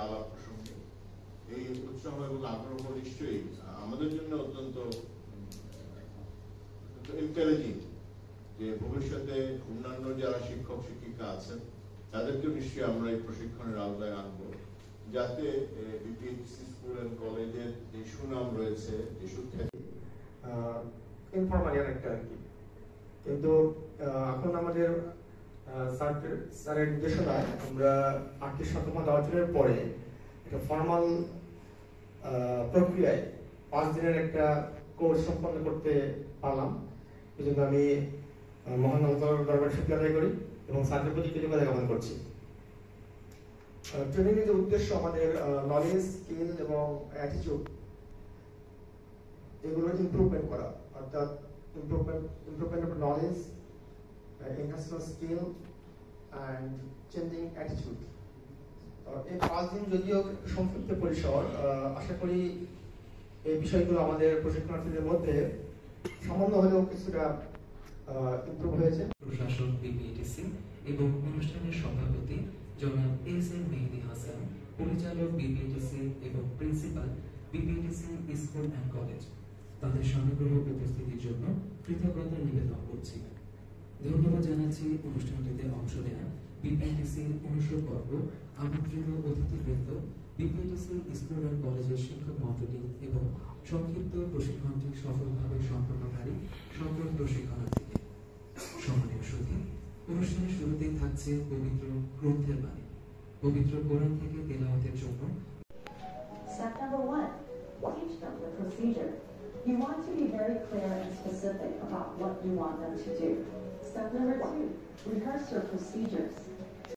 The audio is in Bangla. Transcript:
আলাপ প্রসঙ্গে এই উৎসাহ এবং আগ্রহ নিশ্চয়ই আমাদের জন্য অত্যন্ত এনকারেজিং যে ভবিষ্যতে অন্যান্য যারা শিক্ষক শিক্ষিকা আছেন তাদেরকেও নিশ্চয়ই আমরা এই প্রশিক্ষণের আওতায় আনবো, যাতে বিপিএইচসি স্কুল এন্ড কলেজের যে সুনাম রয়েছে, যে সুখ্যাতি ইনফরমালি অনেকটা আর কি, কিন্তু এখন আমাদের স্যারের নির্দেশনায় আমরা 8টি শতমান অর্জনের পরে একটা ফর্মাল প্রক্রিয়ায় 5 দিনের একটা কোর্স সম্পন্ন করতে পারলাম। এই জন্য আমি মহান আল্লাহর দরবারে শুকরিয়া আদায় করি এবং স্যারের প্রতি কৃতজ্ঞতা জ্ঞাপন করছি। ট্রেনিং এর যে উদ্দেশ্য আমাদের নলেজ, স্কিল এবং অ্যাটিটিউড এগুলো ইমপ্রুভমেন্ট করা, অর্থাৎ improvement of knowledge, enhancement skill and changing attitude. এই 5 দিন যদিও সংক্ষিপ্ত পরিসর, আশা করি এই বিষয়গুলো আমাদের প্রশিক্ষণার্থীদের মধ্যে সামান্য হলেও কিছুটা ইমপ্রুভ হয়েছে। প্রশাসক বিপিএটিসি এবং অনুষ্ঠানের সভাপতি জনাব এস এম মেহেদী হাসান, পরিচালক বিপিএটিসি এবং principal BPATC school and college তাদের সমগ্র উপস্থিতির জন্য কৃতজ্ঞতা নিবেদন করছি। ধন্যবাদ জানাচ্ছি অনুষ্ঠানটিতে অংশ নেওয়া বিপিএটিসির অনুষদবর্গ, আমন্ত্রিত অতিথিবৃন্দ, বিপিএটিসি স্কুল অ্যান্ড কলেজের শিক্ষক মণ্ডলী এবং সংক্ষিপ্ত প্রশিক্ষণটি সফলভাবে সম্পন্নকারী সকল প্রশিক্ষণার্থীকে। সম্মানীয় সুধী, অনুষ্ঠানের শুরুতেই থাকছে পবিত্র গ্রন্থের বাণী। পবিত্র কোরআন থেকে তেলাওয়াতের জন্য Step number 1, teach them the procedure. You want to be very clear and specific about what you want them to do. Step number 2, rehearse your procedures.